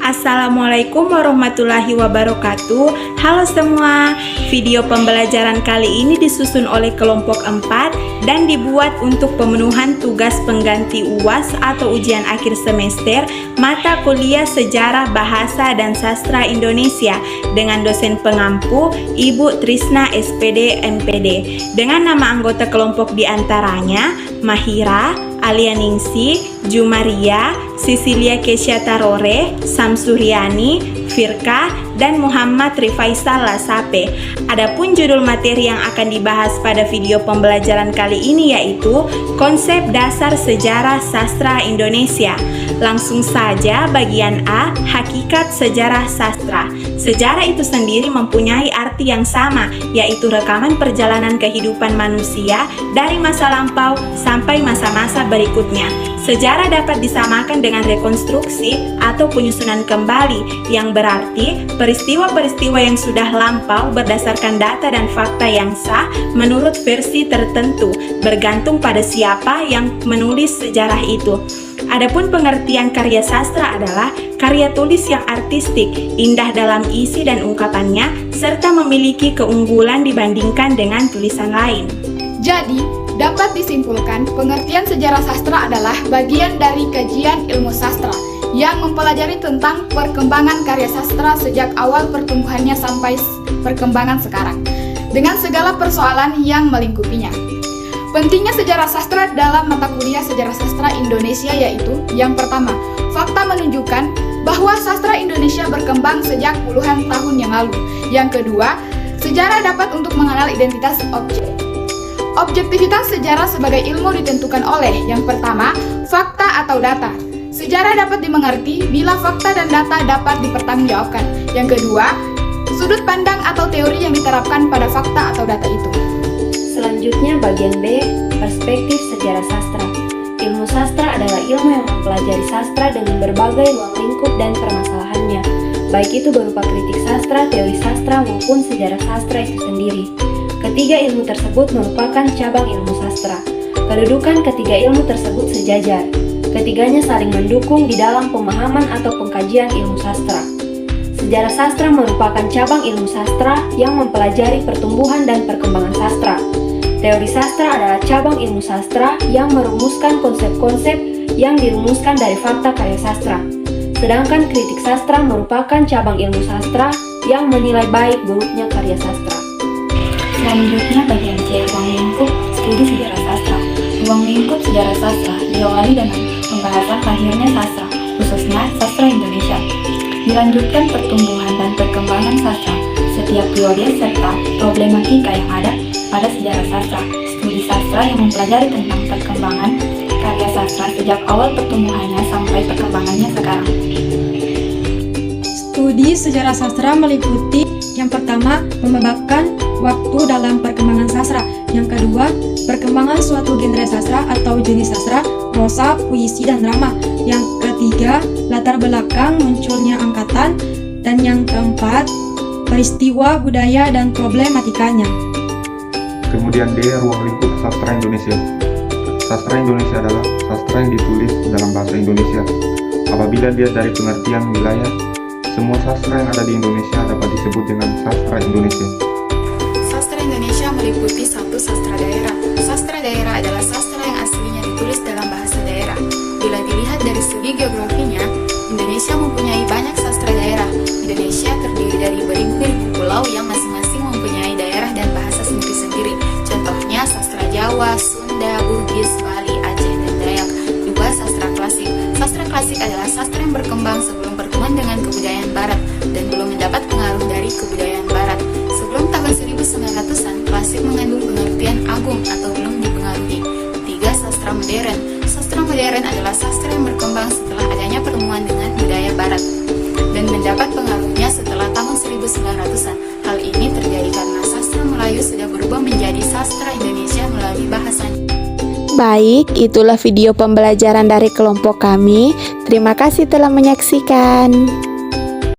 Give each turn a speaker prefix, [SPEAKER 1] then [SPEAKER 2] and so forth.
[SPEAKER 1] Assalamualaikum warahmatullahi wabarakatuh. Halo semua, video pembelajaran kali ini disusun oleh kelompok 4 dan dibuat untuk pemenuhan tugas pengganti UAS atau ujian akhir semester mata kuliah Sejarah Bahasa dan Sastra Indonesia dengan dosen pengampu Ibu Trisna SPD MPD dengan nama anggota kelompok diantaranya Mahira, Alianingsi, Jumaria, Sisilia Kesya Tarore, Samsuryani, Firka, dan Muhammad Rifaisal Lasape. Adapun judul materi yang akan dibahas pada video pembelajaran kali ini yaitu Konsep Dasar Sejarah Sastra Indonesia. Langsung saja bagian A, Hakikat Sejarah Sastra. Sejarah itu sendiri mempunyai arti yang sama, yaitu rekaman perjalanan kehidupan manusia dari masa lampau sampai masa-masa berikutnya. Sejarah dapat disamakan dengan rekonstruksi atau penyusunan kembali, yang berarti peristiwa-peristiwa yang sudah lampau berdasarkan data dan fakta yang sah menurut versi tertentu, bergantung pada siapa yang menulis sejarah itu. Adapun pengertian karya sastra adalah karya tulis yang artistik, indah dalam isi dan ungkapannya, serta memiliki keunggulan dibandingkan dengan tulisan lain.
[SPEAKER 2] Jadi, dapat disimpulkan pengertian sejarah sastra adalah bagian dari kajian ilmu sastra yang mempelajari tentang perkembangan karya sastra sejak awal pertumbuhannya sampai perkembangan sekarang, dengan segala persoalan yang melingkupinya. Pentingnya sejarah sastra dalam mata kuliah Sejarah Sastra Indonesia yaitu: yang pertama, fakta menunjukkan bahwa sastra Indonesia berkembang sejak puluhan tahun yang lalu. Yang kedua, sejarah dapat untuk mengenal identitas objek. Objektivitas sejarah sebagai ilmu ditentukan oleh: yang pertama, fakta atau data. Sejarah dapat dimengerti bila fakta dan data dapat dipertanggungjawabkan. Yang kedua, sudut pandang atau teori yang diterapkan pada fakta atau data itu.
[SPEAKER 3] Selanjutnya bagian B, perspektif sejarah sastra. Ilmu sastra adalah ilmu yang mempelajari sastra dengan berbagai ruang lingkup dan permasalahannya, baik itu berupa kritik sastra, teori sastra, maupun sejarah sastra itu sendiri. Ketiga ilmu tersebut merupakan cabang ilmu sastra. Kedudukan ketiga ilmu tersebut sejajar. Ketiganya saling mendukung di dalam pemahaman atau pengkajian ilmu sastra. Sejarah sastra merupakan cabang ilmu sastra yang mempelajari pertumbuhan dan perkembangan sastra. Teori sastra adalah cabang ilmu sastra yang merumuskan konsep-konsep yang dirumuskan dari fakta karya sastra. Sedangkan kritik sastra merupakan cabang ilmu sastra yang menilai baik buruknya karya sastra.
[SPEAKER 4] Selanjutnya bagian C, ruang lingkup studi sejarah sastra. Ruang lingkup sejarah sastra diawali dengan pembahasan lahirnya sastra, khususnya sastra Indonesia. Dilanjutkan pertumbuhan dan perkembangan sastra, setiap periode serta problematika yang ada pada sejarah sastra. Studi sastra yang mempelajari tentang perkembangan karya sastra sejak awal pertumbuhannya sampai perkembangannya sekarang.
[SPEAKER 5] Studi sejarah sastra meliputi: yang pertama, memebakkan waktu dalam perkembangan sastra. Yang kedua, perkembangan suatu genre sastra atau jenis sastra, prosa, puisi, dan drama. Yang ketiga, latar belakang munculnya angkatan. Dan yang keempat, peristiwa, budaya, dan problematikanya.
[SPEAKER 6] Kemudian D, ruang lingkup sastra Indonesia. Sastra Indonesia adalah sastra yang ditulis dalam bahasa Indonesia. Apabila dilihat dari pengertian wilayah, semua sastra yang ada di Indonesia dapat disebut dengan sastra Indonesia.
[SPEAKER 2] Sastra Indonesia meliputi satu sastra daerah. Sastra daerah adalah sastra yang aslinya ditulis dalam bahasa daerah. Bila dilihat dari segi geografinya, Indonesia mempunyai banyak sastra daerah. Indonesia terdiri dari beribu-ribu pulau yang masing-masing mempunyai daerah dan bahasa sendiri-sendiri. Contohnya sastra Jawa, Sunda, Bugis, Bali, Aceh, dan Dayak. Dua, sastra klasik. Sastra klasik adalah sastra yang berkembang sebelum bertemuan dengan kebudayaan barat dan belum mendapat pengaruh dari kebudayaan barat. Sebelum tahun 1900-an, klasik mengandung pengertian agung atau belum dipengaruhi. Tiga, sastra modern. Sastra modern adalah sastra yang berkembang setelah adanya pertemuan dengan budaya barat dan mendapat pengaruhnya setelah tahun 1900-an. Hal ini terjadi karena sastra Melayu sudah berubah menjadi sastra Indonesia melalui bahasanya.
[SPEAKER 1] Baik, itulah video pembelajaran dari kelompok kami. Terima kasih telah menyaksikan.